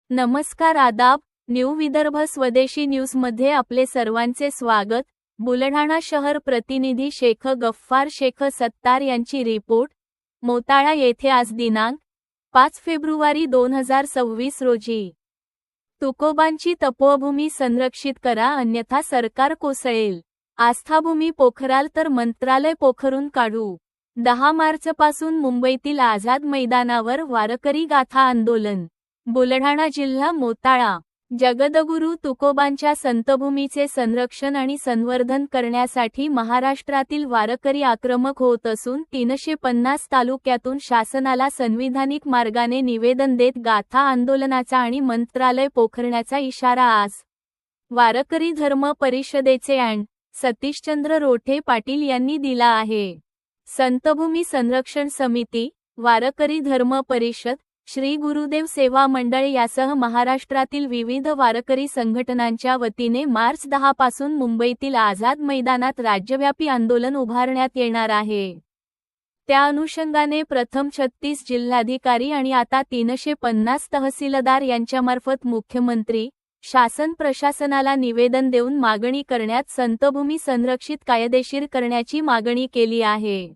नमस्कार, आदाब. न्यू विदर्भ स्वदेशी न्यूजमध्ये आपले सर्वांचे स्वागत. बुलढाणा शहर प्रतिनिधी शेख गफ्फार शेख सत्तार यांची रिपोर्ट. मोताळा येथे आज दिनांक 5 फेब्रुवारी 2026 रोजी तुकोबांची तपोभूमी संरक्षित करा, अन्यथा सरकार कोसळेल. आस्थाभूमी पोखराल तर मंत्रालय पोखरून काढू. 10 मार्चपासून मुंबईतील आझाद मैदानावर वारकरी गाथा आंदोलन. बुलढाणा जिल्हा मोताळा. जगद्गुरू तुकोबांच्या संतभूमीचे संरक्षण आणि संवर्धन करण्यासाठी महाराष्ट्रातील वारकरी आक्रमक होत असून 350 तालुक्यातून शासनाला संविधानिक मार्गाने निवेदन देत गाथा आंदोलनाचा आणि मंत्रालय पोखरण्याचा इशारा आज वारकरी धर्म परिषदेचे अँड सतीशचंद्र रोठे पाटील यांनी दिला आहे. संतभूमी संरक्षण समिती, वारकरी धर्म परिषद, श्री गुरुदेव सेवा मंडळ यासह महाराष्ट्रातील विविध वारकरी संघटनांच्या वतीने मार्च 10 पासून मुंबईतील आझाद मैदानात राज्यव्यापी आंदोलन उभारण्यात येणार आहे. त्या अनुषंगाने प्रथम 36 जिल्हाधिकारी आणि आता 350 तहसीलदार यांच्यामार्फत मुख्यमंत्री, शासन प्रशासनाला निवेदन देऊन मागणी करण्यात संतभूमी संरक्षित कायदेशीर करण्याची मागणी केली आहे.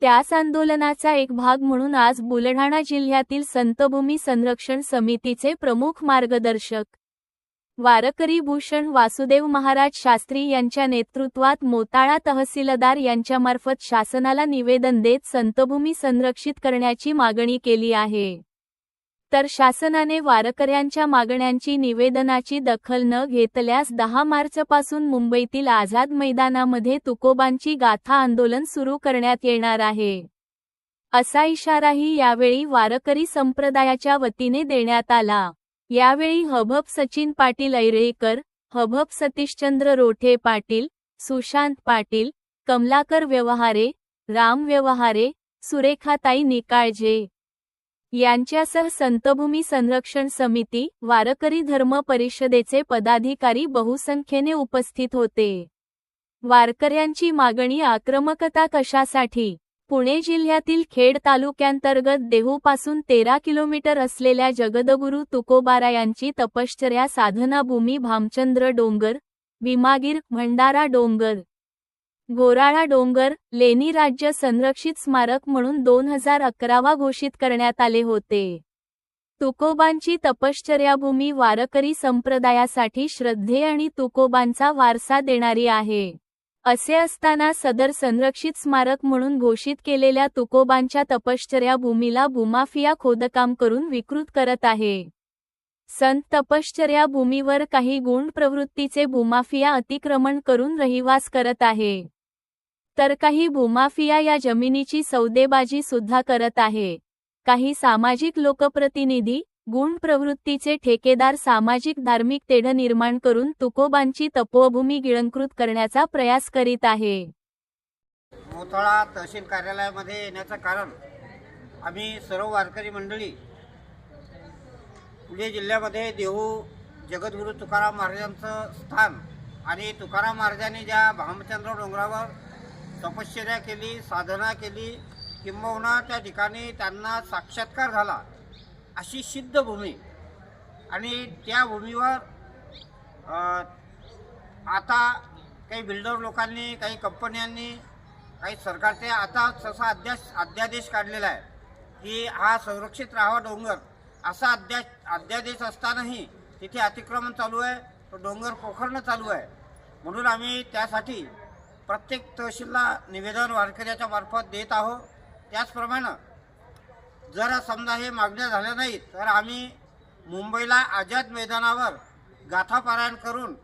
त्याच आंदोलनाचा एक भाग म्हणून आज बुलढाणा जिल्ह्यातील संतभूमी संरक्षण समितीचे प्रमुख मार्गदर्शक वारकरी भूषण वासुदेव महाराज शास्त्री यांच्या नेतृत्वात मोताळा तहसीलदार यांच्यामार्फत शासनाला निवेदन देत संतभूमी संरक्षित करण्याची मागणी केली आहे. तर शासनाने वारकऱ्यांच्या मागण्यांची निवेदनाची दखल न घेतल्यास 10 मार्चपासून मुंबईतील आझाद मैदानामध्ये तुकोबांची गाथा आंदोलन सुरू करण्यात येणार आहे, असा इशाराही यावेळी वारकरी संप्रदायाच्या वतीने देण्यात आला. यावेळी हभप सचिन पाटील ऐरेकर, हभप सतीशचंद्र रोठे पाटील, सुशांत पाटील, कमलाकर व्यवहारे, राम व्यवहारे, सुरेखाताई निकाळजे यांच्यासह संतभूमी संरक्षण समिती, वारकरी धर्म परिषदेचे पदाधिकारी बहुसंख्येने उपस्थित होते. वारकऱ्यांची मागणी आक्रमकता कशासाठी? पुणे जिल्ह्यातील खेड तालुक्यांतर्गत देहूपासून 13 किलोमीटर असलेल्या जगद्गुरू तुकोबारायांची तपश्चर्या साधना भूमी भामचंद्र डोंगर, भीमागीर, भंडारा डोंगर, गोराळा डोंगर, लेणी राज्य संरक्षित स्मारक म्हणून 2011 घोषित करण्यात आले होते. तुकोबांची तपश्चर्याभूमी वारकरी संप्रदायासाठी श्रद्धे आणि तुकोबांचा वारसा देणारी आहे. असे असताना सदर संरक्षित स्मारक म्हणून घोषित केलेल्या तुकोबांच्या तपश्चर्याभूमीला भूमाफिया खोदकाम करून विकृत करत आहे. संत तपश्चर्या भूमीवर काही गुंड प्रवृत्तीचे भूमाफिया अतिक्रमण करून रहिवास करत आहे, तर काही भूमाफिया या जमिनीची सौदेबाजी सुद्धा करत आहे. काही सामाजिक लोकप्रतिनिधी, गुंड प्रवृत्तीचे ठेकेदार सामाजिक धार्मिक तेढ निर्माण करून तुकोबांची तपोभूमी गिळंकृत करण्याचा प्रयास करीत आहे. मोताळा तहसील कार्यालयामध्ये येण्याचं कारण, आम्ही सर्व वारकरी मंडळी पुणे जिल्ह्यामध्ये देहू जगद्गुरू तुकाराम महाराजांचं स्थान आणि तुकाराम महाराजांनी ज्या भामचंद्र डोंगरावर तपश्चर्या केली, साधना केली, किंबहुना त्या ठिकाणी त्यांना साक्षात्कार झाला अशी सिद्ध भूमी आणि त्या भूमीवर आता काही बिल्डर लोकांनी, काही कंपन्यांनी, काही सरकारचे आता तसा अध्यादेश काढलेला आहे की हा संरक्षित राहावा डोंगर, असा अध्यादेश असतानाही तिथे अतिक्रमण चालू आहे, तो डोंगर पोखरणं चालू आहे. म्हणून आम्ही त्यासाठी प्रत्येक तहसीलला निवेदन वारकऱ्याच्या मार्फत देत आहोत. त्याचप्रमाणे जर समजा हे मागण्या झाल्या नाहीत तर आम्ही मुंबईला आझाद मैदानावर गाथा पारायण करून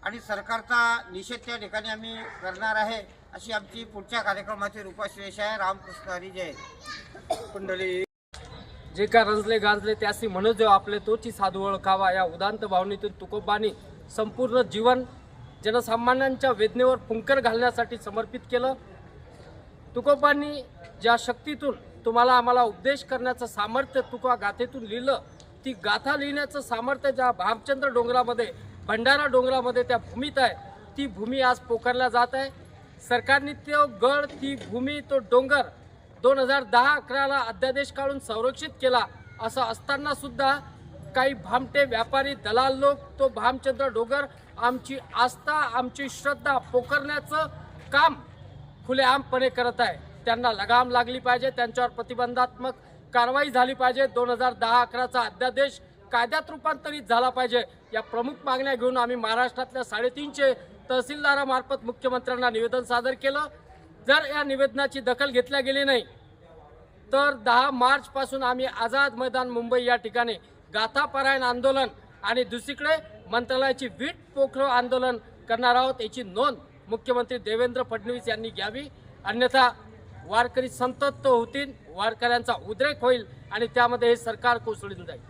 आणि सरकारचा निषेध त्या ठिकाणी आम्ही करणार आहे, अशी आमची पुढच्या कार्यक्रमाची रूपरेषा आहे. रामकृष्ण हरी जय. कुंडली जे का रंजले गांजले त्यासी म्हणून जो आपले तोची साधू ओळखावा, या उदांत भावनेतून तुकोबांनी संपूर्ण जीवन जनसामान्यांच्या वेदनेवर फुंकर घालण्यासाठी समर्पित केलं. तुकोबांनी ज्या शक्तीतून तुम्हाला आम्हाला उपदेश करण्याचं सामर्थ्य तुका गाथेतून लिहिलं, ती गाथा लिहिण्याचं सामर्थ्य ज्या भामचंद्र डोंगरामध्ये, भंडारा डोंगरामध्ये त्या भूमीत आहे. ती भूमी आज पोखरला जात आहे. सरकारने तो गड, ती भूमी, तो डोंगर 2010-11ला अध्यादेश काढून संरक्षित केला. असं असताना सुद्धा काही भामटे व्यापारी, दलाल लोक तो भामचंद्र डोंगर, आमची आस्था, आमची श्रद्धा पोखरण्याचं काम खुलेआमपणे करत आहे. त्यांना लगाम लागली पाहिजे, त्यांच्यावर प्रतिबंधात्मक कारवाई झाली पाहिजे. 2010-11चा अध्यादेश कायद्यात रूपांतरित झाला पाहिजे. या प्रमुख मागण्या घेऊन आम्ही महाराष्ट्रातल्या 350 तहसीलदारामार्फत मुख्यमंत्र्यांना निवेदन सादर केलं. जर या निवेदनाची दखल घेतल्या गेली नाही तर 10 मार्चपासून आम्ही आझाद मैदान मुंबई या ठिकाणी गाथापरायण आंदोलन आणि दुसरीकडे मंत्रालयाची वीट पोखरो आंदोलन करणार आहोत. याची नोंद मुख्यमंत्री देवेंद्र फडणवीस यांनी घ्यावी. अन्यथा वारकरी संतप्त होतील, वारकऱ्यांचा उद्रेक होईल आणि त्यामध्ये हे सरकार कोसळून जाईल.